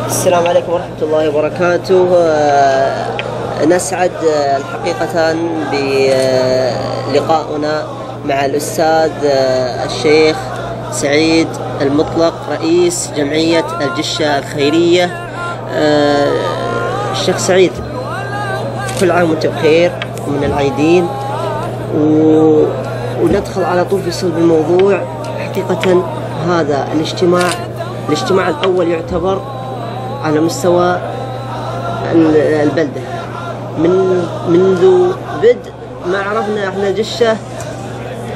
السلام عليكم ورحمة الله وبركاته. نسعد الحقيقة بلقاؤنا مع الأستاذ الشيخ سعيد المطلق رئيس جمعية الجشة الخيرية. الشيخ سعيد، كل عام وانت بخير ومن العيدين، وندخل على طول في صلب الموضوع. حقيقة هذا الاجتماع الأول يعتبر على مستوى البلدة منذ بدء ما عرفنا احنا جشة،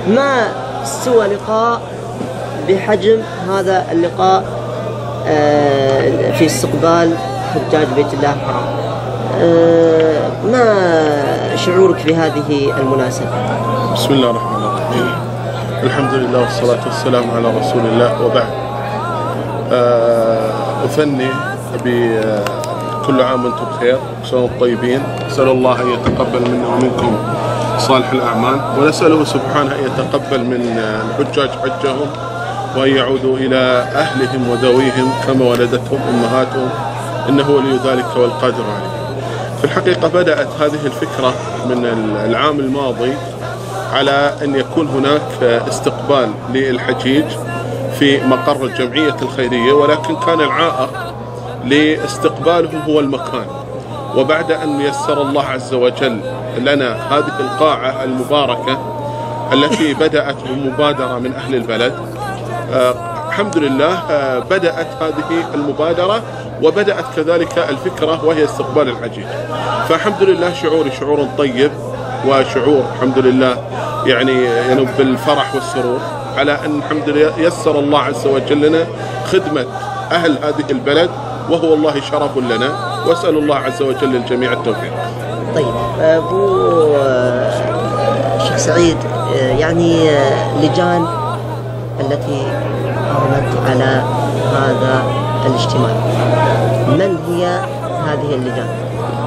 ما استوى لقاء بحجم هذا اللقاء في استقبال حجاج بيت الله الحرام. ما شعورك بهذه المناسبة؟ بسم الله الرحمن الرحيم، الحمد لله والصلاة والسلام على رسول الله، وبعد. أثني بكل عام وانتم بخير، وانتم طيبين. أسأل الله أن يتقبل منا ومنكم صالح الأعمال، ونسأله سبحانه أن يتقبل من الحجاج حجهم، وأن يعودوا إلى أهلهم وذويهم كما ولدتهم أمهاتهم، إنه ولي ذلك والقادر عليه. في الحقيقة بدأت هذه الفكرة من العام الماضي على أن يكون هناك استقبال للحجيج في مقر الجمعية الخيرية، ولكن كان العائق لاستقبالهم هو المكان. وبعد أن يسر الله عز وجل لنا هذه القاعة المباركة التي بدأت بمبادرة من أهل البلد، الحمد لله بدأت هذه المبادرة، وبدأت كذلك الفكرة وهي استقبال الحجيج. فالحمد لله شعوري شعور طيب، وشعور الحمد لله يعني ينوب بالفرح والسرور على أن الحمد لله يسر الله عز وجل لنا خدمة أهل هذه البلد، وهو والله شرف لنا، وأسأل الله عز وجل للجميع التوفيق. طيب أبو شيخ سعيد، يعني لجان التي قامت على هذا الاجتماع، من هي هذه اللجان؟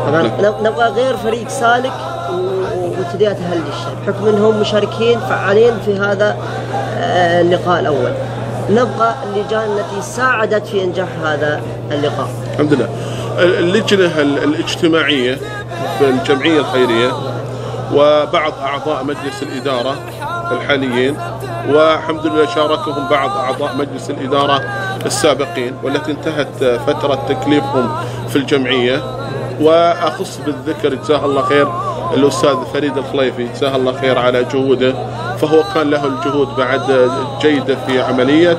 طبعا نبغى غير فريق سالك ومنتديات أهل الجشة، بحكم أنهم مشاركين فعالين في هذا اللقاء الأول. نبغى اللجان التي ساعدت في إنجاح هذا اللقاء. الحمد لله اللجنة الاجتماعية في الجمعية الخيرية وبعض أعضاء مجلس الإدارة الحاليين، والحمد لله شاركهم بعض أعضاء مجلس الإدارة السابقين والتي انتهت فترة تكليفهم في الجمعية. وأخص بالذكر جزاه الله خير الأستاذ فريد الخليفي، جزاه الله خير على جهوده، فهو كان له الجهود بعد جيدة في عملية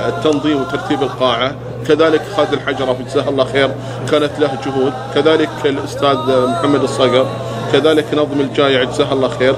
التنظيم وترتيب القاعة. كذلك خالد الحجرة جزاه الله خير كانت له جهود، كذلك الأستاذ محمد الصقر، كذلك نظم الجايع جزاه الله خير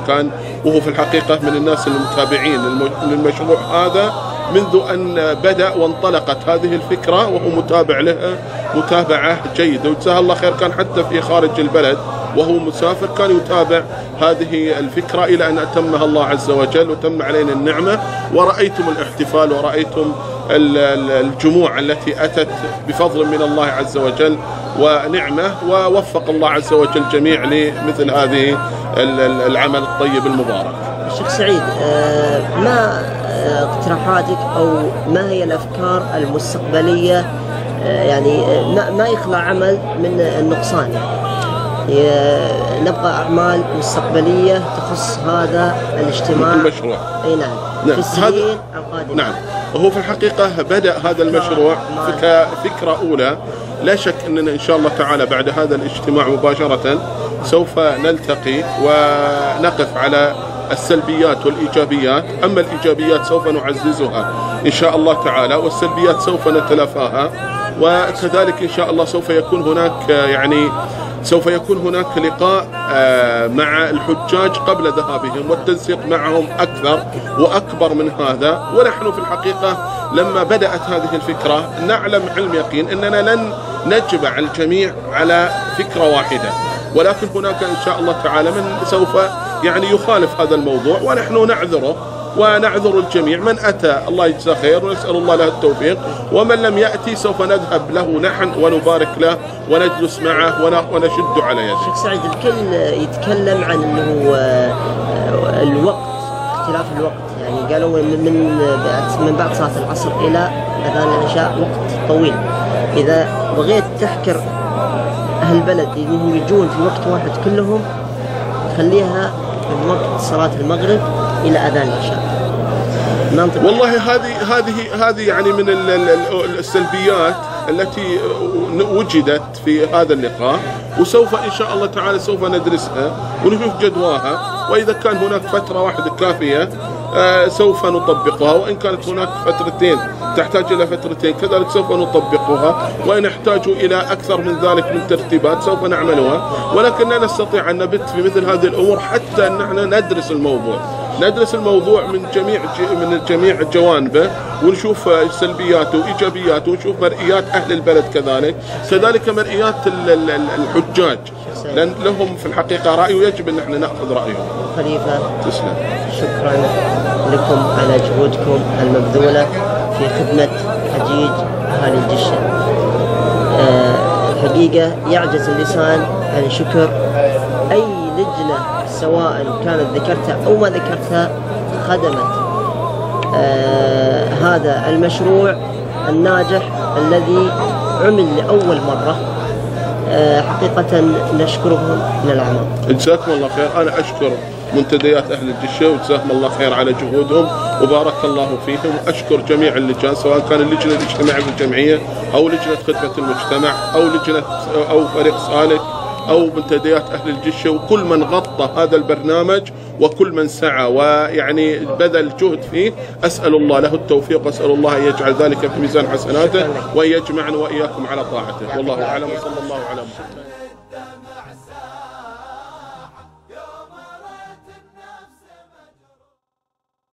كان وهو في الحقيقة من الناس المتابعين للمشروع هذا منذ أن بدأ وانطلقت هذه الفكرة، وهو متابع لها متابعة جيدة، وجزاه الله خير كان حتى في خارج البلد وهو مسافر كان يتابع هذه الفكرة إلى أن أتمها الله عز وجل وتم علينا النعمة. ورأيتم الاحتفال ورأيتم الجموع التي أتت بفضل من الله عز وجل ونعمة، ووفق الله عز وجل الجميع لمثل هذه العمل الطيب المبارك. الشيخ سعيد، ما اقتراحاتك أو ما هي الأفكار المستقبلية؟ يعني ما يخلع عمل من النقصان، يعني نبغى أعمال مستقبلية تخص هذا الاجتماع المشروع. أي نعم. في السنين القادمة. نعم، وهو في الحقيقة بدأ هذا المشروع كفكرة أولى. لا شك أننا إن شاء الله تعالى بعد هذا الاجتماع مباشرة سوف نلتقي ونقف على السلبيات والإيجابيات. أما الإيجابيات سوف نعززها إن شاء الله تعالى، والسلبيات سوف نتلافاها. وكذلك إن شاء الله سوف يكون هناك لقاء مع الحجاج قبل ذهابهم والتنسيق معهم أكثر وأكبر من هذا. ونحن في الحقيقة لما بدأت هذه الفكرة نعلم علم يقين أننا لن نجمع الجميع على فكرة واحدة، ولكن هناك إن شاء الله تعالى من سوف يخالف هذا الموضوع، ونحن نعذره ونعذر الجميع. من أتى الله يجزاه خير ونسأل الله له التوفيق، ومن لم يأتي سوف نذهب له نحن ونبارك له ونجلس معه ونشد على يده. شيخ سعيد، الكل يتكلم عن أنه الوقت، اختلاف الوقت، يعني يعني قالوا من بعد صلاة العصر إلى أذان العشاء وقت طويل. إذا بغيت تحكر أهل البلد إنهم يجون في وقت واحد كلهم، خليها من وقت صلاة المغرب إلى أذان العشاء. والله هذه يعني من السلبيات التي وجدت في هذا اللقاء، وسوف إن شاء الله تعالى سوف ندرسها ونشوف جدواها، وإذا كان هناك فترة واحدة كافية سوف نطبقها، وإن كانت هناك فترتين تحتاج إلى فترتين كذلك سوف نطبقها، وإن احتاجوا إلى أكثر من ذلك من ترتيبات سوف نعملها، ولكن لا نستطيع أن نبت في مثل هذه الأمور حتى أن نحن ندرس الموضوع من جميع جوانبه، ونشوف سلبياته وإيجابياته، ونشوف مرئيات أهل البلد كذلك مرئيات الحجاج، لأن لهم في الحقيقة رأي ويجب أن نحن نأخذ رأيهم. خليفة تسلم. شكرا لكم على جهودكم المبذولة في خدمة حجيج أهالي الجشة. الحقيقة يعجز اللسان عن شكر أي لجنة سواء كانت ذكرتها أو ما ذكرتها خدمت هذا المشروع الناجح الذي عمل لأول مرة. حقيقة نشكرهم من الأعماق. جزاكم الله خير. أنا أشكر منتديات أهل الجشة وجزاهم الله خير على جهودهم وبارك الله فيهم. أشكر جميع اللجان سواء كان اللجنة الاجتماعية في الجمعية أو لجنة خدمة المجتمع أو فريق سالك أو منتديات أهل الجشة، وكل من غطى هذا البرنامج وكل من سعى ويعني بذل جهد فيه. أسأل الله له التوفيق، وأسأل الله أن يجعل ذلك في ميزان حسناته وأن يجمعنا وإياكم على طاعته. والله أعلم، وصلى الله على محمد.